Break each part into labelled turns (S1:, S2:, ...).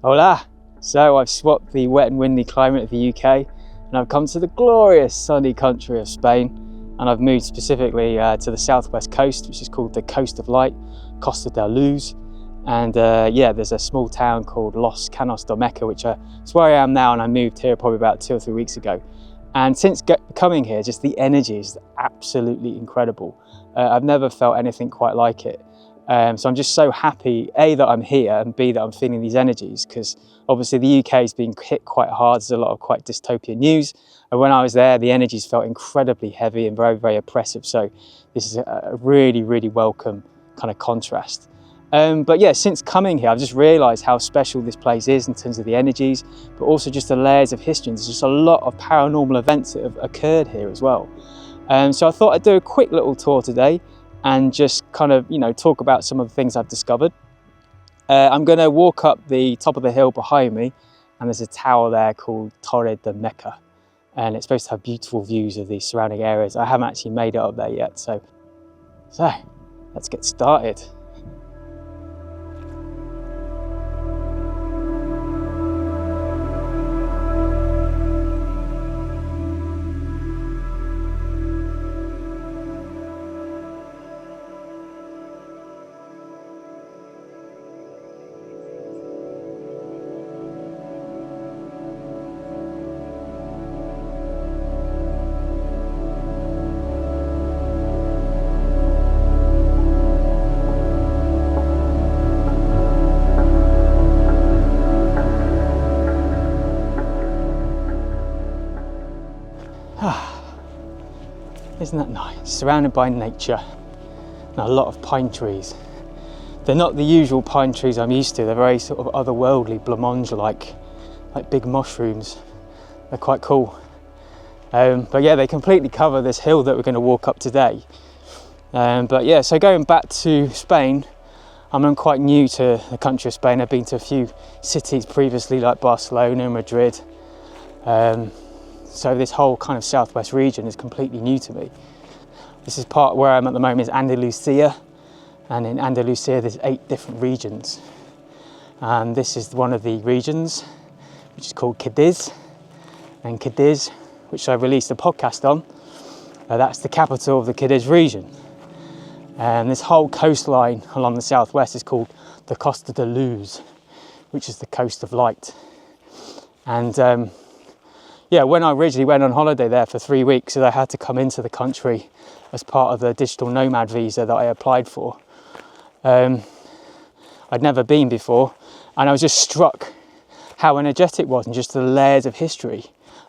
S1: Hola! So I've swapped the wet and windy climate of the UK and I've come to the glorious sunny country of Spain, and I've moved specifically to the southwest coast, which is called the Coast of Light, Costa del Luz. And yeah, there's a small town called Caños de Meca, which is where I am now, and I moved here probably about 2 or 3 weeks ago. And since coming here, just the energy is absolutely incredible. I've never felt anything quite like it. So I'm just so happy, A, that I'm here, and B, that I'm feeling these energies, because obviously the UK has been hit quite hard. There's a lot of quite dystopian news. And when I was there, the energies felt incredibly heavy and very, very oppressive. So this is a really, really welcome kind of contrast. But yeah, since coming here, I've just realised how special this place is in terms of the energies, but also just the layers of history. And there's just a lot of paranormal events that have occurred here as well. So I thought I'd do a quick little tour today and just kind of, talk about some of the things I've discovered. I'm going to walk up the top of the hill behind me, and there's a tower there called Torre de Meca, and it's supposed to have beautiful views of the surrounding areas. I haven't actually made it up there yet, so let's get started. Isn't that nice? Surrounded by nature and a lot of pine trees. They're not the usual pine trees I'm used to. They're very sort of otherworldly, blancmange-like, like big mushrooms. They're quite cool. But yeah, they completely cover this hill that we're going to walk up today. But yeah, so going back to Spain, I'm quite new to the country of Spain. I've been to a few cities previously, like Barcelona and Madrid. So this whole kind of southwest region is completely new to me. This is part where I'm at the moment is Andalusia, and in Andalusia there's 8 different regions. And this is one of the regions, which is called Cádiz. And Cádiz, which I released a podcast on, that's the capital of the Cádiz region. And this whole coastline along the southwest is called the Costa del Luz, which is the Coast of Light. And yeah, when I originally went on holiday there for 3 weeks, I had to come into the country as part of the digital nomad visa that I applied for. I'd never been before, and I was just struck how energetic it was and just the layers of history.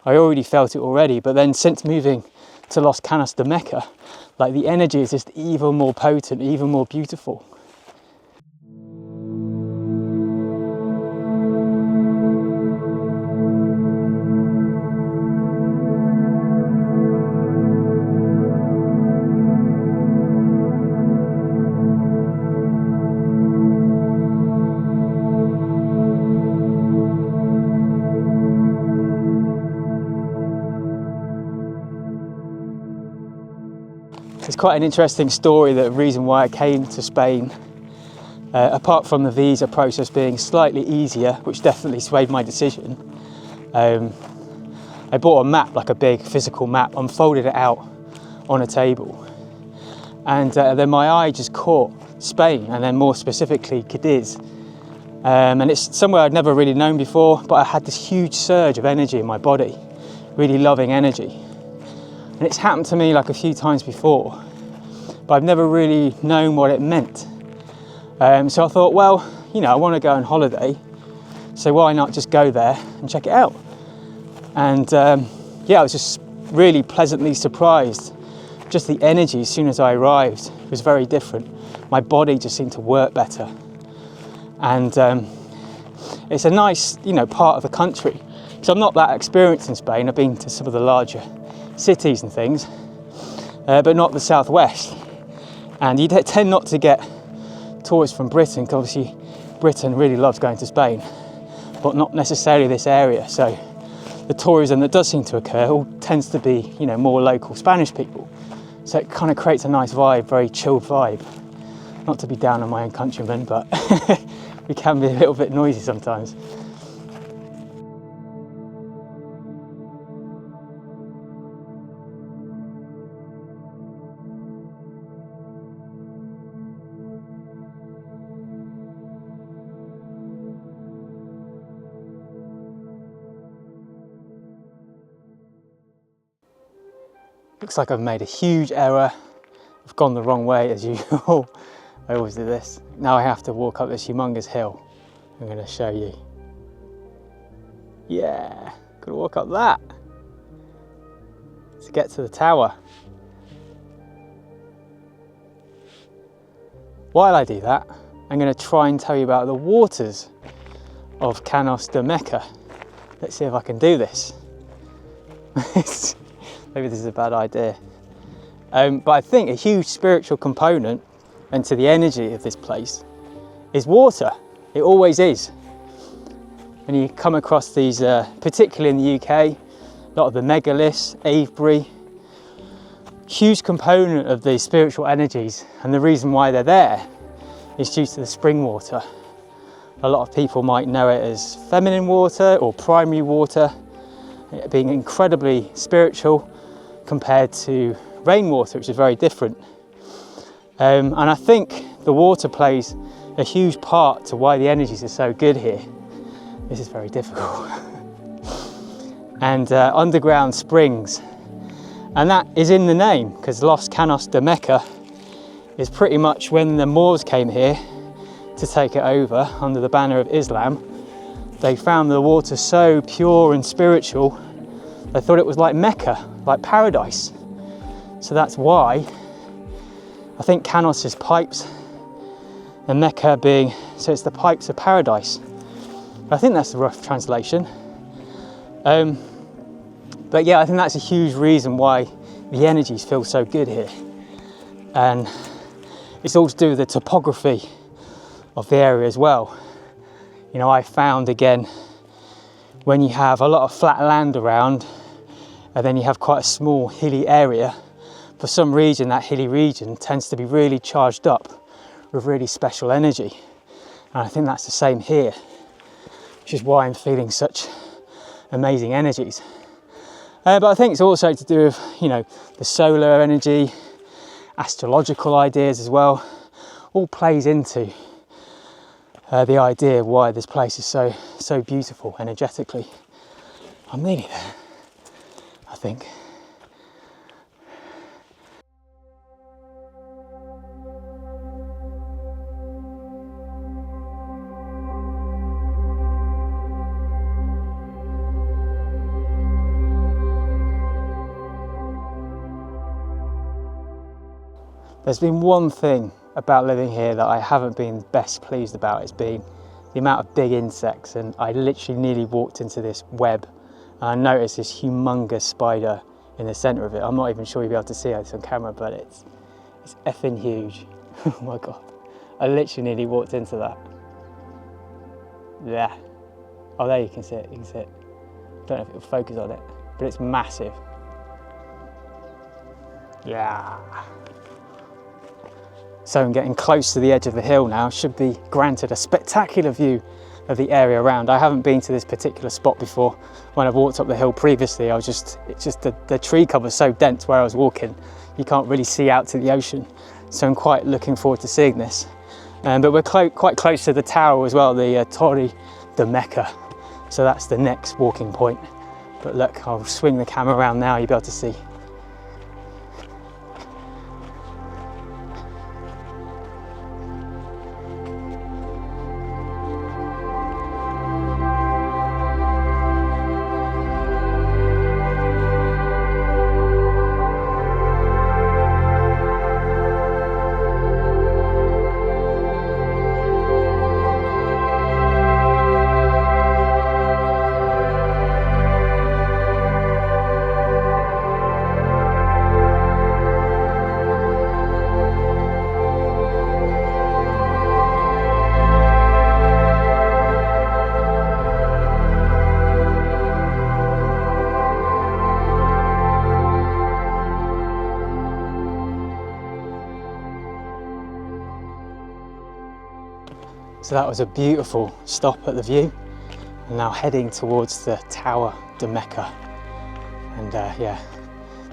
S1: I already felt it already, but then since moving to Los Caños de Meca, like the energy is just even more potent, even more beautiful. It's quite an interesting story, the reason why I came to Spain, apart from the visa process being slightly easier, which definitely swayed my decision. I bought a map, like a big physical map, unfolded it out on a table, and then my eye just caught Spain, and then more specifically Cádiz. And it's somewhere I'd never really known before, but I had this huge surge of energy in my body, really loving energy. And it's happened to me like a few times before, but I've never really known what it meant. So I thought, well, I want to go on holiday, so why not just go there and check it out? And yeah, I was just really pleasantly surprised. Just the energy as soon as I arrived was very different. My body just seemed to work better. And it's a nice, part of the country. So I'm not that experienced in Spain. I've been to some of the larger cities and things, but not the southwest. And you tend not to get tourists from Britain, because obviously Britain really loves going to Spain, but not necessarily this area. So the tourism that does seem to occur all tends to be, more local Spanish people. So it kind of creates a nice vibe, very chilled vibe. Not to be down on my own countrymen, but we can be a little bit noisy sometimes. Looks like I've made a huge error. I've gone the wrong way as usual. I always do this. Now I have to walk up this humongous hill. I'm going to show you. Yeah, gotta walk up that to get to the tower. While I do that, I'm going to try and tell you about the waters of Caños de Meca. Let's see if I can do this. Maybe this is a bad idea. But I think a huge spiritual component and to the energy of this place is water. It always is. When you come across these, particularly in the UK, a lot of the megaliths, Avebury, huge component of the spiritual energies, and the reason why they're there is due to the spring water. A lot of people might know it as feminine water or primary water, being incredibly spiritual compared to rainwater, which is very different. And I think the water plays a huge part to why the energies are so good here. This is very difficult. And underground springs. And that is in the name, because Los Caños de Meca is pretty much when the Moors came here to take it over under the banner of Islam. They found the water so pure and spiritual, they thought it was like Mecca, like paradise. So that's why I think Caños is pipes and Mecca being, so it's the pipes of paradise. I think that's the rough translation. But yeah, I think that's a huge reason why the energies feel so good here. And it's all to do with the topography of the area as well. You know, I found again, when you have a lot of flat land around and then you have quite a small hilly area, for some reason that hilly region tends to be really charged up with really special energy. And I think that's the same here, which is why I'm feeling such amazing energies. But I think it's also to do with, you know, the solar energy, astrological ideas as well, all plays into the idea of why this place is so beautiful energetically. I'm nearly there, I think. There's been one thing about living here that I haven't been best pleased about. It's been the amount of big insects, and I literally nearly walked into this web and I noticed this humongous spider in the centre of it. I'm not even sure you'll be able to see this on camera, but it's effing huge. Oh my god, I literally nearly walked into that. Yeah. Oh, there you can see it, you can see it. Don't know if it'll focus on it, but it's massive. Yeah. So I'm getting close to the edge of the hill now, should be granted a spectacular view of the area around. I haven't been to this particular spot before. When I've walked up the hill previously, it's just the tree cover is so dense where I was walking, you can't really see out to the ocean. So I'm quite looking forward to seeing this. But we're quite close to the tower as well, the Torre de Meca. So that's the next walking point. But look, I'll swing the camera around now, you'll be able to see. So that was a beautiful stop at the view. And now heading towards the Tower de Meca. And yeah,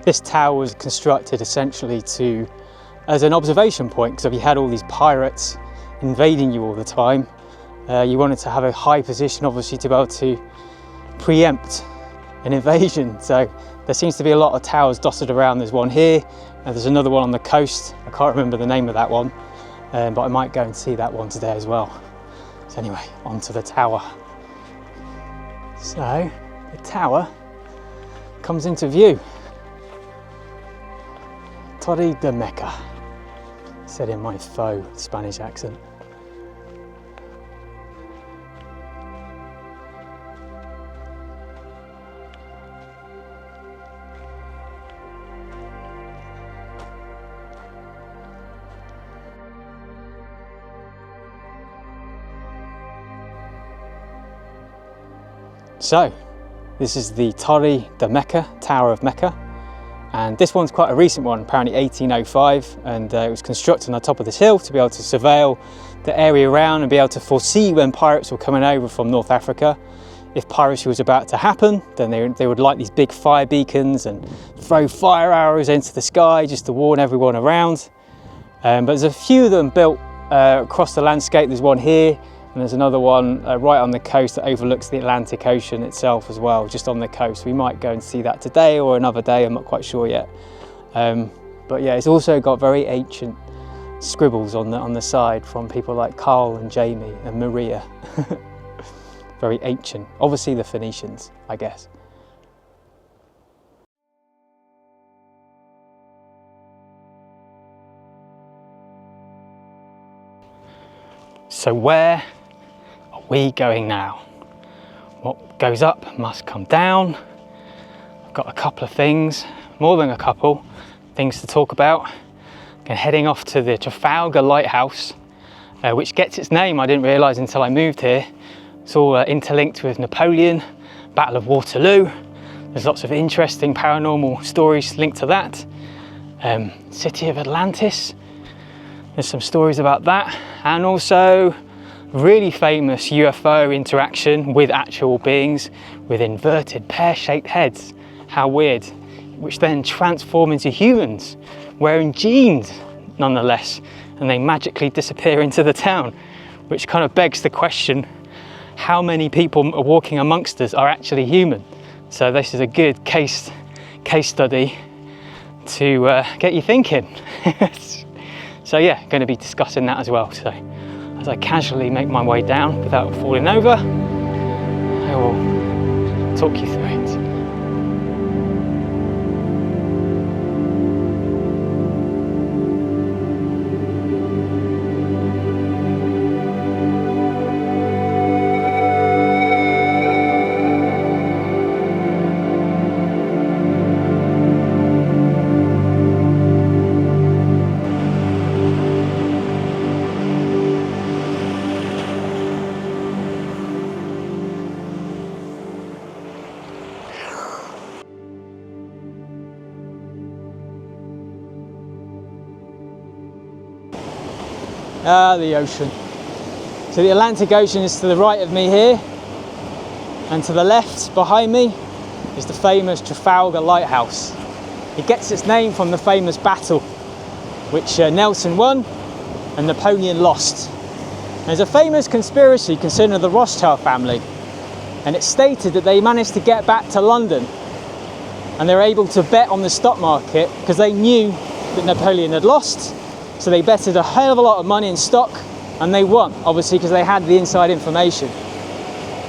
S1: this tower was constructed essentially as an observation point, because if you had all these pirates invading you all the time, you wanted to have a high position, obviously, to be able to preempt an invasion. So there seems to be a lot of towers dotted around. There's one here, and there's another one on the coast. I can't remember the name of that one, but I might go and see that one today as well. So anyway, onto the tower. So the tower comes into view. Torre de Meca, said in my faux Spanish accent. So, this is the Torre de Meca, Tower of Mecca, and this one's quite a recent one, apparently 1805, and it was constructed on the top of this hill to be able to surveil the area around and be able to foresee when pirates were coming over from North Africa. If piracy was about to happen, then they would light these big fire beacons and throw fire arrows into the sky just to warn everyone around. But there's a few of them built across the landscape. There's one here, and there's another one right on the coast that overlooks the Atlantic Ocean itself as well, just on the coast. We might go and see that today or another day, I'm not quite sure yet. But yeah, it's also got very ancient scribbles on the side from people like Carl and Jamie and Maria. Very ancient, obviously the Phoenicians, I guess. So where are we going now? What goes up must come down. I've got a couple of things, more than a couple, things to talk about. I'm heading off to the Trafalgar Lighthouse, which gets its name, I didn't realise until I moved here. It's all interlinked with Napoleon, Battle of Waterloo. There's lots of interesting paranormal stories linked to that. City of Atlantis, there's some stories about that. And also really famous UFO interaction with actual beings with inverted pear-shaped heads. How weird. Which then transform into humans wearing jeans nonetheless, and they magically disappear into the town, which kind of begs the question, how many people walking amongst us are actually human? So this is a good case study to get you thinking. So yeah, going to be discussing that as well. So as I casually make my way down without falling over, I will talk you through it. The ocean. So the Atlantic Ocean is to the right of me here, and to the left behind me is the famous Trafalgar Lighthouse. It gets its name from the famous battle which Nelson won and Napoleon lost. And there's a famous conspiracy concerning the Rothschild family, and it's stated that they managed to get back to London and they were able to bet on the stock market because they knew that Napoleon had lost. So they betted a hell of a lot of money in stock, and they won, obviously, because they had the inside information.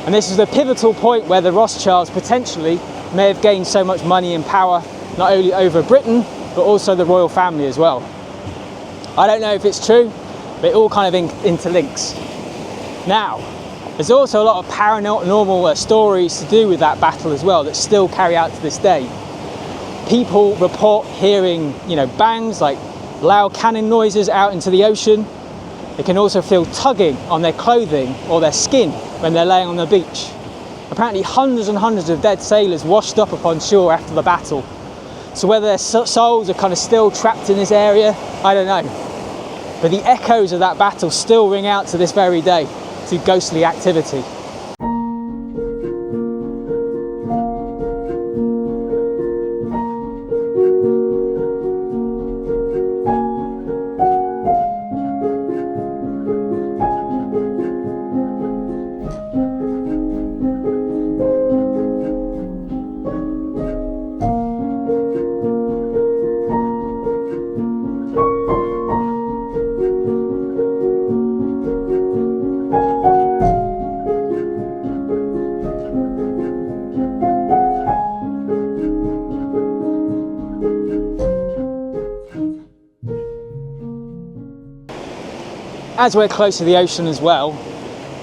S1: And this was the pivotal point where the Rothschilds potentially may have gained so much money and power, not only over Britain, but also the royal family as well. I don't know if it's true, but it all kind of interlinks. Now, there's also a lot of paranormal stories to do with that battle as well that still carry out to this day. People report hearing, bangs like loud cannon noises out into the ocean. They can also feel tugging on their clothing or their skin when they're laying on the beach. Apparently hundreds and hundreds of dead sailors washed up upon shore after the battle. So whether their souls are kind of still trapped in this area, I don't know. but the echoes of that battle still ring out to this very day through ghostly activity. As we're close to the ocean as well,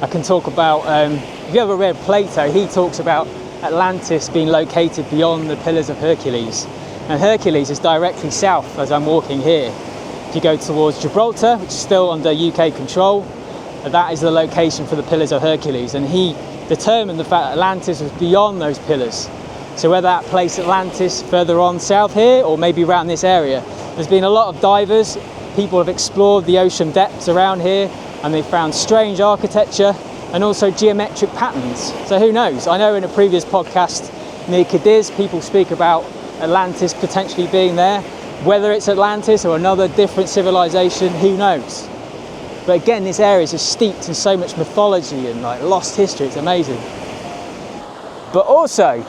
S1: I can talk about, if you ever read Plato, he talks about Atlantis being located beyond the Pillars of Hercules. And Hercules is directly south as I'm walking here. If you go towards Gibraltar, which is still under UK control, that is the location for the Pillars of Hercules. And he determined the fact that Atlantis was beyond those pillars. So whether that placed Atlantis further on south here, or maybe around this area, there's been a lot of divers. People have explored the ocean depths around here and they've found strange architecture and also geometric patterns. So who knows? I know in a previous podcast near Cádiz, people speak about Atlantis potentially being there. Whether it's Atlantis or another different civilization, who knows? But again, this area is just steeped in so much mythology and like lost history. It's amazing. But also,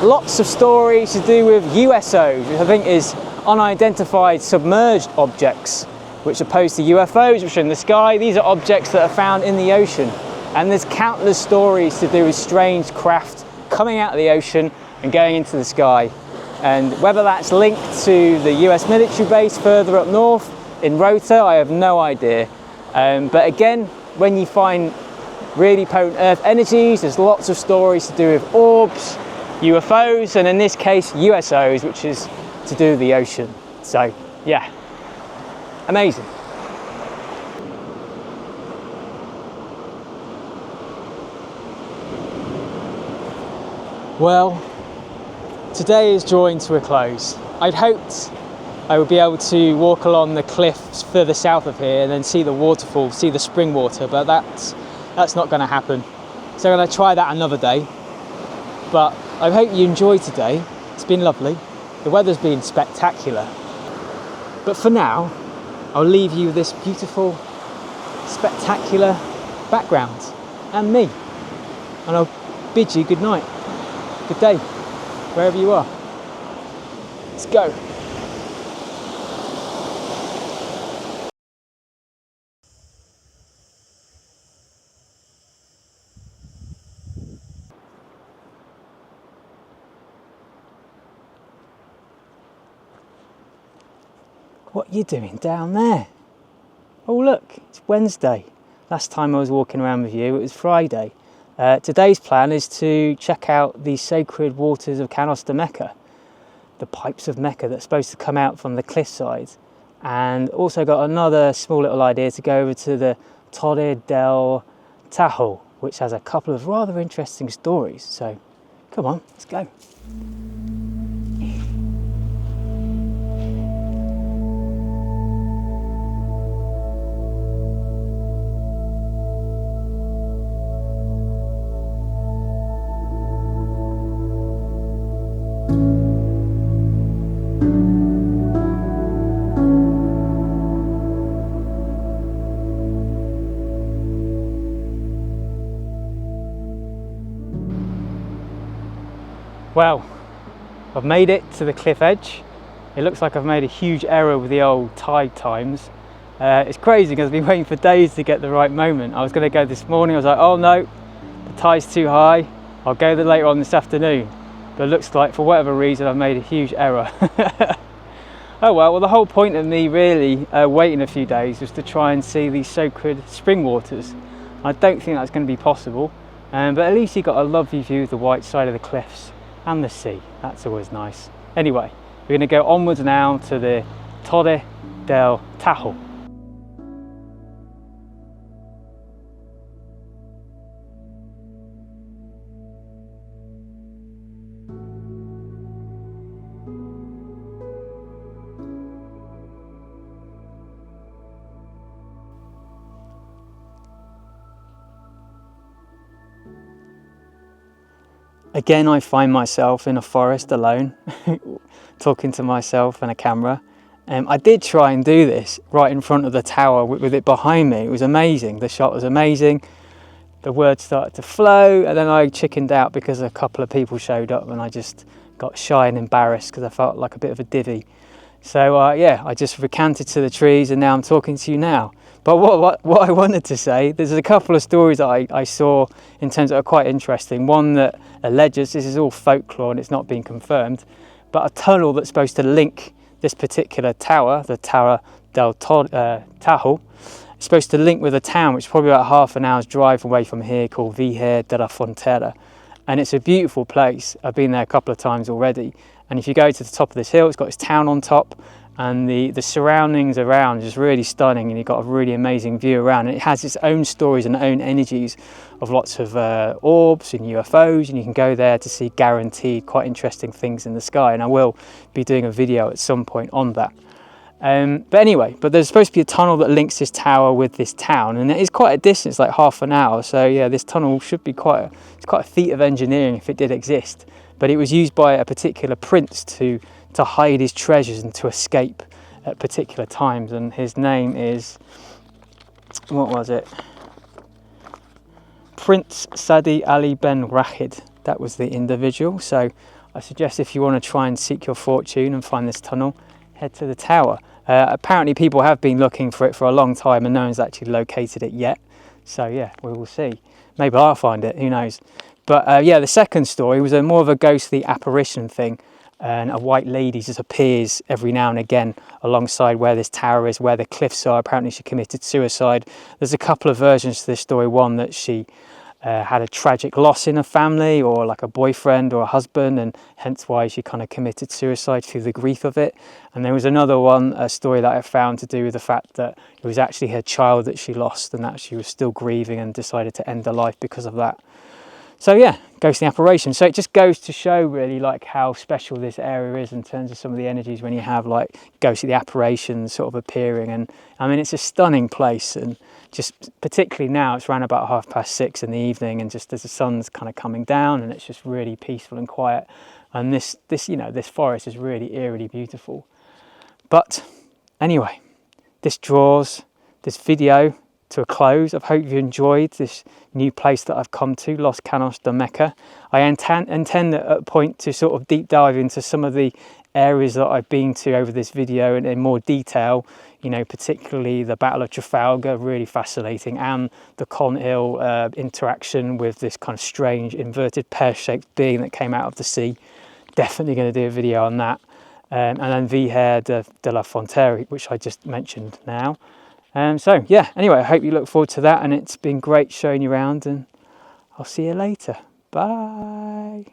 S1: lots of stories to do with USOs, which I think is unidentified submerged objects, which are opposed to UFOs, which are in the sky. These are objects that are found in the ocean. And there's countless stories to do with strange craft coming out of the ocean and going into the sky. And whether that's linked to the US military base further up north in Rota, I have no idea. But again, when you find really potent Earth energies, there's lots of stories to do with orbs, UFOs, and in this case, USOs, which is to do with the ocean. So yeah, amazing. Well, today is drawing to a close. I'd hoped I would be able to walk along the cliffs further south of here and then see the waterfall, see the spring water, but that's not going to happen. So I'm going to try that another day. But I hope you enjoyed today. It's been lovely. The weather's been spectacular. But for now, I'll leave you with this beautiful, spectacular background and me. And I'll bid you good night, good day, wherever you are. Let's go. What are you doing down there? Oh look, it's Wednesday. Last time I was walking around with you, it was Friday. Today's plan is to check out the sacred waters of Caños de Meca, the pipes of Mecca that's supposed to come out from the cliffside. And also got another small little idea to go over to the Torre del Tajo, which has a couple of rather interesting stories. So come on, let's go. Well, I've made it to the cliff edge. It looks like I've made a huge error with the old tide times. It's crazy because I've been waiting for days to get the right moment. I was going to go this morning, I was like, oh no, the tide's too high. I'll go there later on this afternoon. But it looks like for whatever reason I've made a huge error. Oh well, the whole point of me really waiting a few days was to try and see these sacred spring waters. I don't think that's going to be possible, but at least you got a lovely view of the white side of the cliffs and the sea. That's always nice. Anyway, we're going to go onwards now to the Torre del Tajo. Again, I find myself in a forest alone, talking to myself and a camera. I did try and do this right in front of the tower with it behind me. It was amazing. The shot was amazing. The words started to flow, and then I chickened out because a couple of people showed up, and I just got shy and embarrassed because I felt like a bit of a divvy. So yeah, I just recanted to the trees, and now I'm talking to you now. But what I wanted to say, there's a couple of stories that I saw in terms that are quite interesting. One that alleges, this is all folklore and it's not been confirmed, but a tunnel that's supposed to link this particular tower, the Tower del Tajo, it's supposed to link with a town which is probably about half an hour's drive away from here, called Villa de la Frontera. And it's a beautiful place. I've been there a couple of times already. And if you go to the top of this hill, it's got its town on top, and the surroundings around is just really stunning, and you've got a really amazing view around. And it has its own stories and own energies of lots of orbs and UFOs, and you can go there to see guaranteed quite interesting things in the sky. And I will be doing a video at some point on that. But anyway, there's supposed to be a tunnel that links this tower with this town, and it is quite a distance, like half an hour. So yeah, this tunnel should be quite a feat of engineering if it did exist. But it was used by a particular prince to hide his treasures and to escape at particular times. And his name is, what was it? Prince Sadi Ali Ben Rashid. That was the individual. So I suggest if you want to try and seek your fortune and find this tunnel, head to the tower. Apparently people have been looking for it for a long time and no one's actually located it yet. So yeah, we will see. Maybe I'll find it, who knows. But yeah, the second story was more of a ghostly apparition thing, and a white lady just appears every now and again alongside where this tower is, where the cliffs are. Apparently she committed suicide. There's a couple of versions to this story. One that she had a tragic loss in her family, or like a boyfriend or a husband, and hence why she kind of committed suicide through the grief of it. And there was another one, a story that I found, to do with the fact that it was actually her child that she lost, and that she was still grieving and decided to end her life because of that. So yeah, ghostly apparition. So it just goes to show really like how special this area is in terms of some of the energies when you have like ghostly apparitions sort of appearing. And I mean, it's a stunning place, and just particularly now it's around about 6:30 in the evening, and just as the sun's kind of coming down, and it's just really peaceful and quiet. And this forest is really eerily beautiful. But anyway, this draws this video to a close. I hope you enjoyed this new place that I've come to, Los Caños de Meca. I intend at a point to sort of deep dive into some of the areas that I've been to over this video in more detail, particularly the Battle of Trafalgar, really fascinating, and the Con-Il interaction with this kind of strange inverted pear-shaped being that came out of the sea. Definitely going to do a video on that. And then Villa de la Frontera, which I just mentioned now. So yeah, anyway, I hope you look forward to that, and it's been great showing you around, and I'll see you later. Bye.